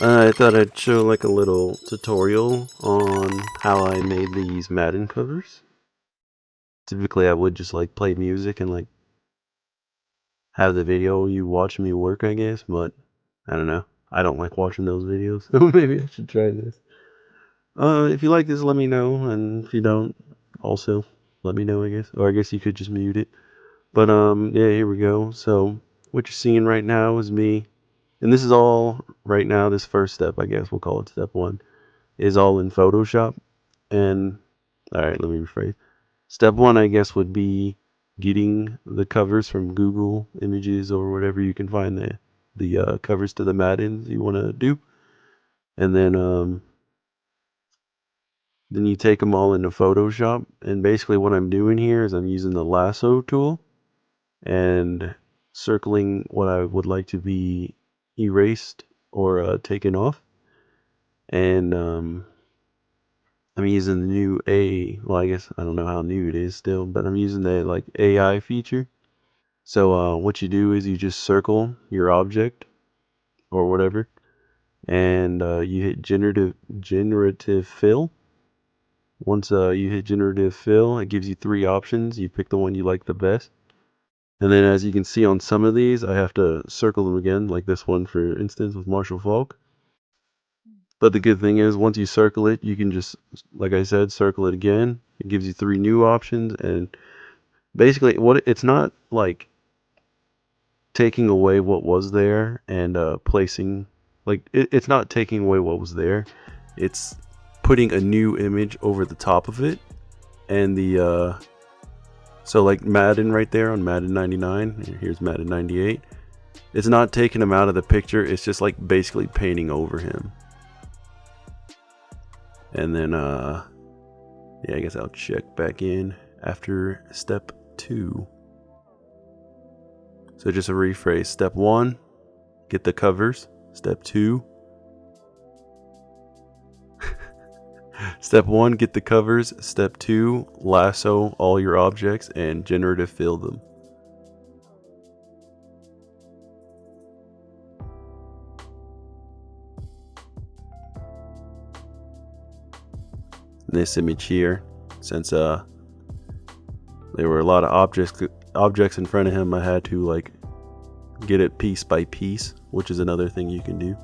I thought I'd show like a little tutorial on how I made these Madden covers. Typically I would just like play music and like have the video you watch me work, I guess, but I don't know. I don't like watching those videos, so maybe I should try this. If you like this, let me know, and if you don't, also let me know, I guess. Or I guess you could just mute it. But yeah, here we go. So what you're seeing right now is me, and this is all right now. This first step, I guess we'll call it step one, is all in Photoshop. And all right, let me rephrase. Step one, I guess, would be getting the covers from Google Images or whatever you can find the covers to the Maddens you want to do, and then you take them all into Photoshop. And basically, what I'm doing here is I'm using the Lasso tool and circling what I would like to be erased or taken off, and I'm using the new well, I guess I don't know how new it is still, but I'm using the like AI feature. So what you do is you just circle your object or whatever, and you hit generative fill. Once you hit generative fill, it gives you three options. You pick the one you like the best. And then as you can see on some of these, I have to circle them again, like this one for instance with Marshall Falk. But the good thing is once you circle it, you can just, like I said, circle it again. It gives you three new options, and basically it's not like taking away what was there and placing, like it's not taking away what was there. It's putting a new image over the top of it. And the so like Madden right there on Madden 99, here's Madden 98. It's not taking him out of the picture, it's just like basically painting over him. And then yeah, I guess I'll check back in after step 2. So just a rephrase. Step 1, get the covers. Step 2, Step 1, get the covers. Step 2, lasso all your objects and generative fill them. This image here, since there were a lot of objects in front of him, I had to like get it piece by piece, which is another thing you can do.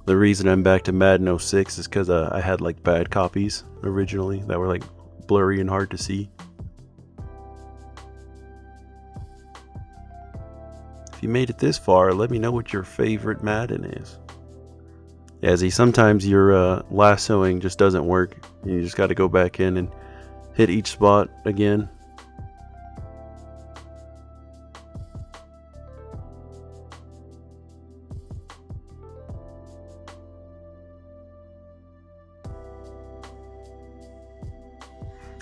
The reason I'm back to Madden 06 is because I had like bad copies originally that were like blurry and hard to see. If you made it this far, let me know what your favorite Madden is. Yeah, see, sometimes your lassoing just doesn't work. You just got to go back in and hit each spot again.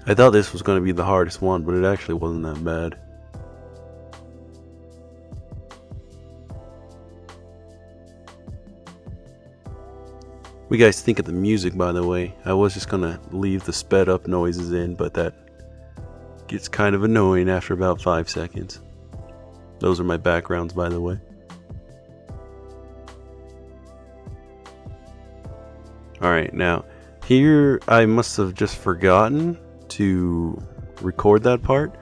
I thought this was going to be the hardest one, but it actually wasn't that bad. What do you guys think of the music, by the way? I was just going to leave the sped up noises in, but that gets kind of annoying after about 5 seconds. Those are my backgrounds, by the way. Alright, now, here I must have just forgotten to record that part,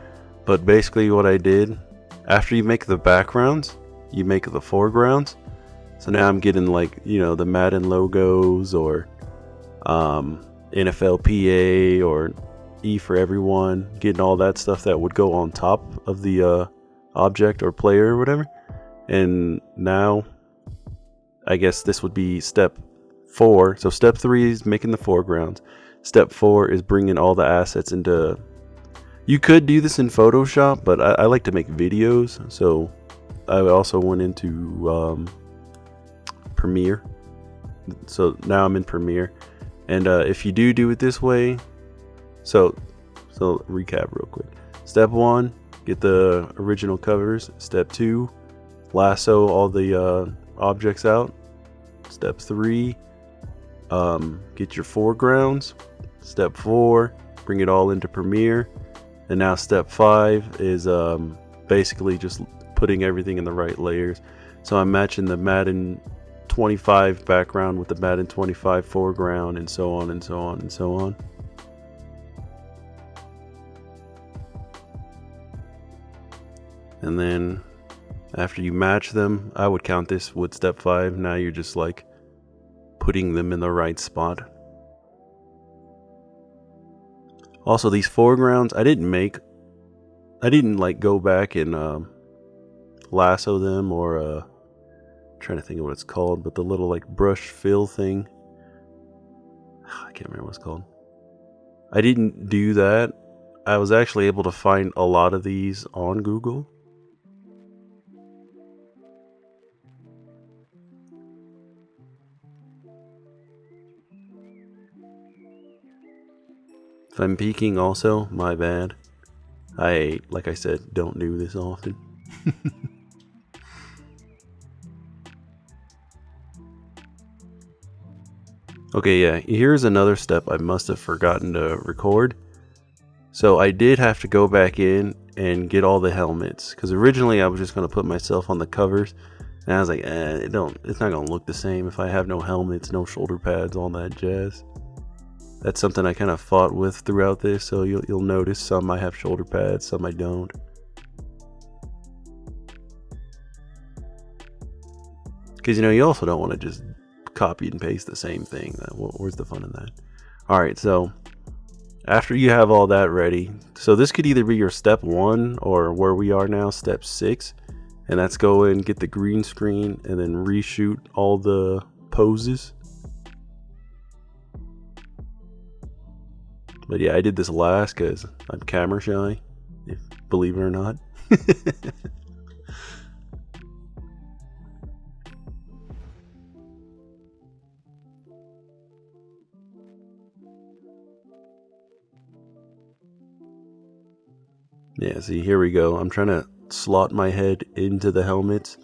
but basically what I did, after you make the backgrounds, you make the foregrounds. So now I'm getting like, you know, the Madden logos or NFLPA or E for everyone, getting all that stuff that would go on top of the object or player or whatever. And now I guess this would be step 4. So step 3 is making the foregrounds. Step 4 is bringing all the assets into... You could do this in Photoshop, but I like to make videos. So I also went into Premiere. So now I'm in Premiere. And if you do it this way... So recap real quick. Step 1, get the original covers. Step 2, lasso all the objects out. Step 3, get your foregrounds. Step 4, bring it all into Premiere. And now step 5 is basically just putting everything in the right layers. So I'm matching the Madden 25 background with the Madden 25 foreground, and so on and so on and so on. And then after you match them, I would count this with step 5. Now you're just like putting them in the right spot. Also, these foregrounds I didn't like go back and lasso them, or trying to think of what it's called, but the little like brush fill thing, I can't remember what it's called. I didn't do that. I was actually able to find a lot of these on Google. If I'm peeking also, my bad. Like I said, don't do this often. Okay, yeah, here's another step I must have forgotten to record. So I did have to go back in and get all the helmets, because originally I was just going to put myself on the covers, and I was like, it's not going to look the same if I have no helmets, no shoulder pads, all that jazz. That's something I kind of fought with throughout this, so you'll notice some I have shoulder pads, some I don't. Because, you also don't want to just copy and paste the same thing. Where's the fun in that? Alright, so after you have all that ready, so this could either be your step 1 or where we are now, step 6. And that's go in, get the green screen, and then reshoot all the poses. But yeah, I did this last because I'm camera shy, believe it or not. Yeah, see, here we go. I'm trying to slot my head into the helmets,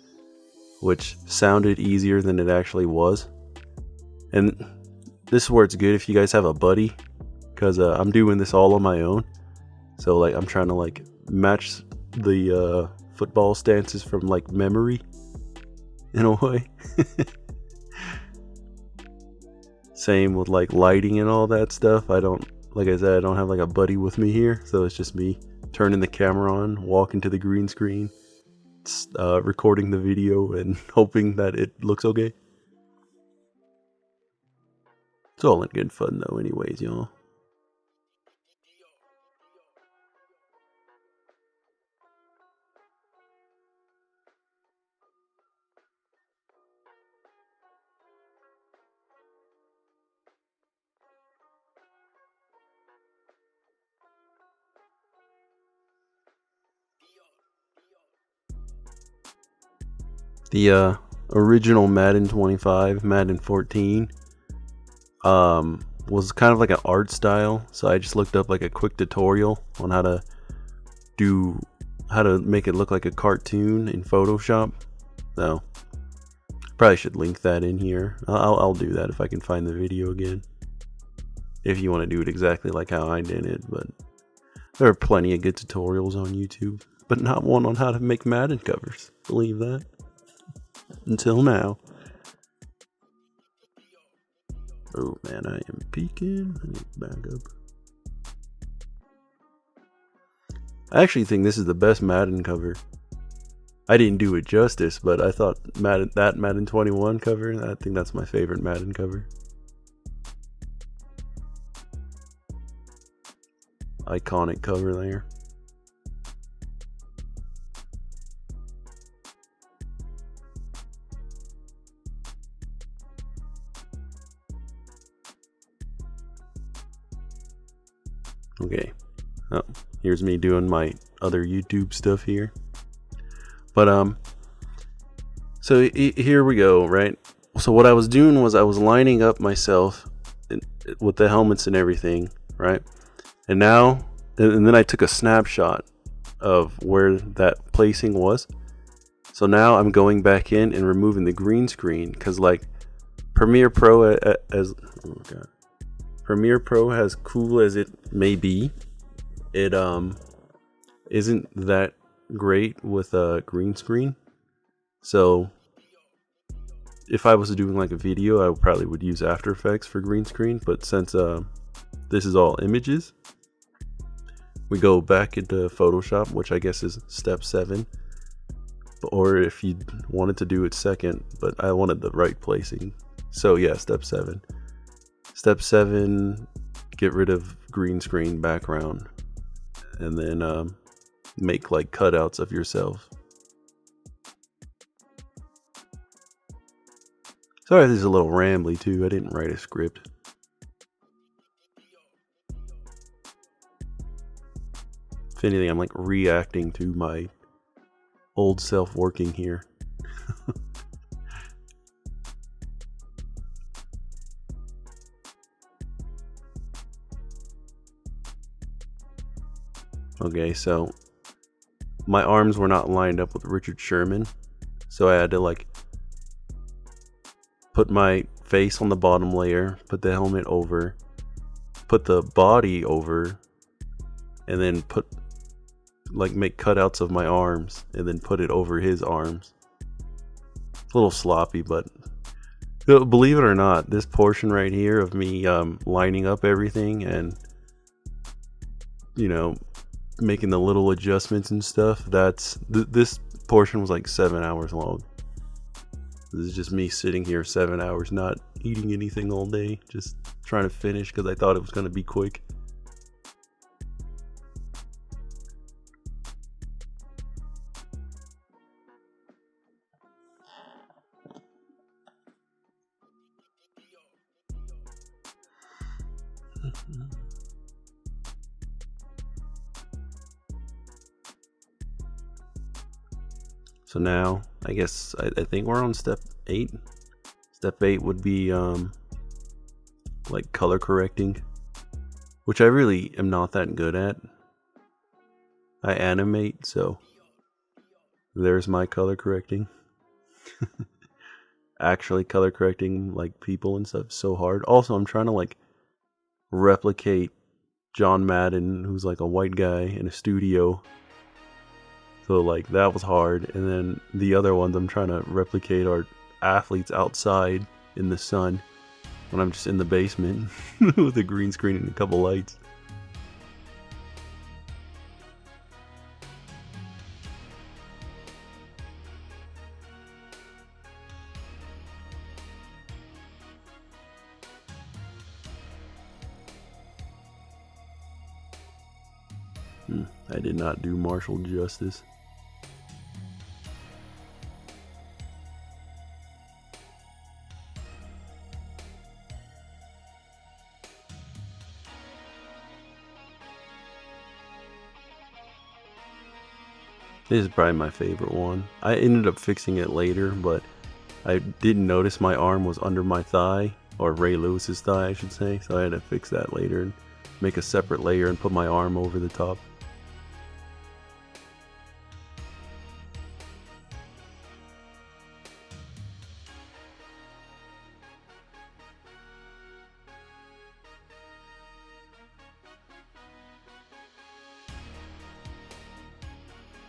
which sounded easier than it actually was. And this is where it's good if you guys have a buddy, because I'm doing this all on my own. So like I'm trying to like match the football stances from like memory in a way. Same with like lighting and all that stuff. Like I said, I don't have like a buddy with me here, so it's just me turning the camera on, walking to the green screen, recording the video, and hoping that it looks okay. It's all in good fun though anyways, y'all. The original Madden 25, Madden 14 was kind of like an art style, so I just looked up like a quick tutorial on how to make it look like a cartoon in Photoshop. So probably should link that in here. I'll do that if I can find the video again, if you want to do it exactly like how I did it. But there are plenty of good tutorials on YouTube, but not one on how to make Madden covers. Believe that. Until now. Oh man, I am peeking. I need to back up. I actually think this is the best Madden cover. I didn't do it justice, but I thought Madden 21 cover, I think that's my favorite Madden cover. Iconic cover there. Okay, oh, here's me doing my other YouTube stuff here. But so here we go, right? So what I was doing was I was lining up myself with the helmets and everything, right? And then I took a snapshot of where that placing was. So now I'm going back in and removing the green screen, because like Premiere Pro Premiere Pro, as cool as it may be, it isn't that great with a green screen. So if I was doing like a video, I probably would use After Effects for green screen, but since this is all images, we go back into Photoshop, which I guess is step 7. Or if you wanted to do it second, but I wanted the right placing. So yeah, step 7. Step 7, get rid of green screen background, and then make like cutouts of yourself. Sorry, this is a little rambly too. I didn't write a script. If anything, I'm like reacting to my old self working here. Okay, so my arms were not lined up with Richard Sherman, so I had to like put my face on the bottom layer, put the helmet over, put the body over, and then make cutouts of my arms and then put it over his arms. It's a little sloppy, but believe it or not, this portion right here of me lining up everything and making the little adjustments and stuff, this portion was like 7 hours long. This is just me sitting here 7 hours not eating anything all day, just trying to finish because I thought it was going to be quick. So now, I guess, I think we're on step 8. Step 8 would be like color correcting, which I really am not that good at. I animate, so there's my color correcting. Actually color correcting like people and stuff is so hard. Also, I'm trying to like replicate John Madden, who's like a white guy in a studio. So like that was hard. And then the other ones I'm trying to replicate are athletes outside in the sun when I'm just in the basement with a green screen and a couple lights. I did not do Marshall justice. This is probably my favorite one. I ended up fixing it later, but I didn't notice my arm was under my thigh, or Ray Lewis's thigh I should say, so I had to fix that later and make a separate layer and put my arm over the top.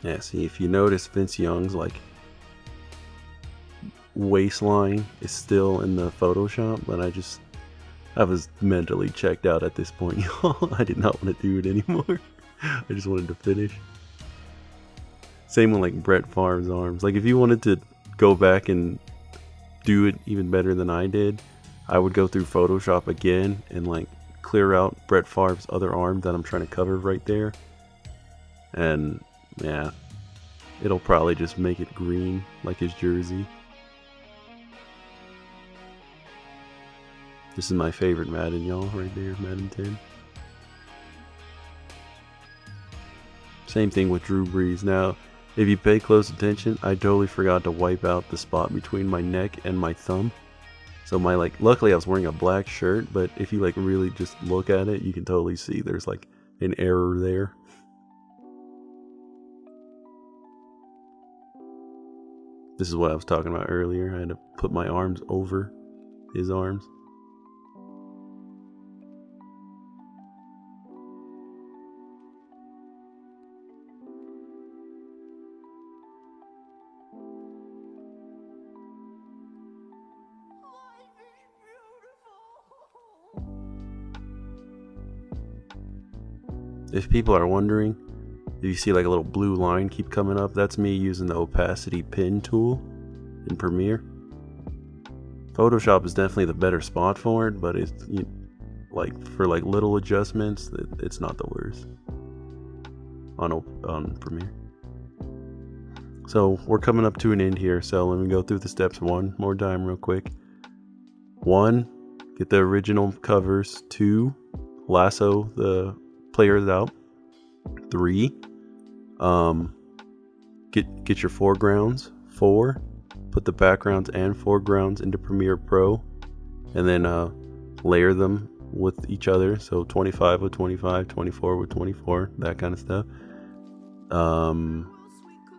Yeah, see, if you notice, Vince Young's like waistline is still in the Photoshop, but I was mentally checked out at this point, y'all. I did not want to do it anymore. I just wanted to finish. Same with like Brett Favre's arms. Like if you wanted to go back and do it even better than I did, I would go through Photoshop again and like clear out Brett Favre's other arm that I'm trying to cover right there. And yeah, it'll probably just make it green like his jersey. This is my favorite Madden, y'all, right there, Madden 10. Same thing with Drew Brees. Now, if you pay close attention, I totally forgot to wipe out the spot between my neck and my thumb. So luckily I was wearing a black shirt, but if you like really just look at it, you can totally see there's like an error there. This is what I was talking about earlier. I had to put my arms over his arms. if people are wondering, if you see like a little blue line keep coming up, that's me using the opacity pin tool in Premiere. Photoshop is definitely the better spot for it, but it's like for like little adjustments, it's not the worst on Premiere. So we're coming up to an end here, so let me go through the steps one more time real quick. 1, get the original covers. 2, lasso the players out. 3, get your foregrounds. 4, put the backgrounds and foregrounds into Premiere Pro, and then layer them with each other. So 25 with 25, 24 with 24, that kind of stuff.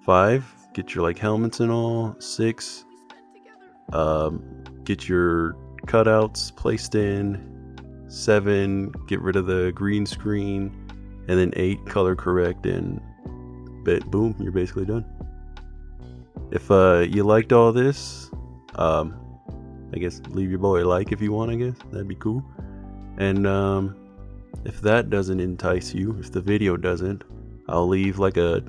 5, get your like helmets and all. 6, get your cutouts placed in. 7, get rid of the green screen, and then 8, color correct, and boom, you're basically done. If you liked all this, I guess leave your boy a like if you want. I guess that'd be cool. And if that doesn't entice you, if the video doesn't, I'll leave like a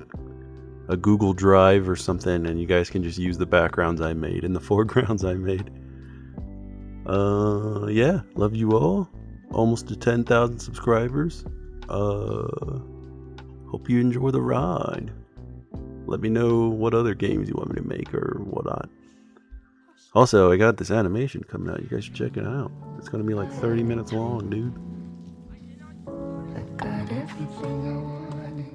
Google Drive or something, and you guys can just use the backgrounds I made and the foregrounds I made. Yeah, love you all. Almost to 10,000 subscribers. Hope you enjoy the ride. Let me know what other games you want me to make or whatnot. Also, I got this animation coming out. You guys should check it out. It's gonna be like 30 minutes long, dude. I got everything I wanted,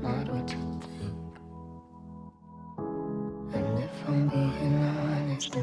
not what you think. And if I'm being honest,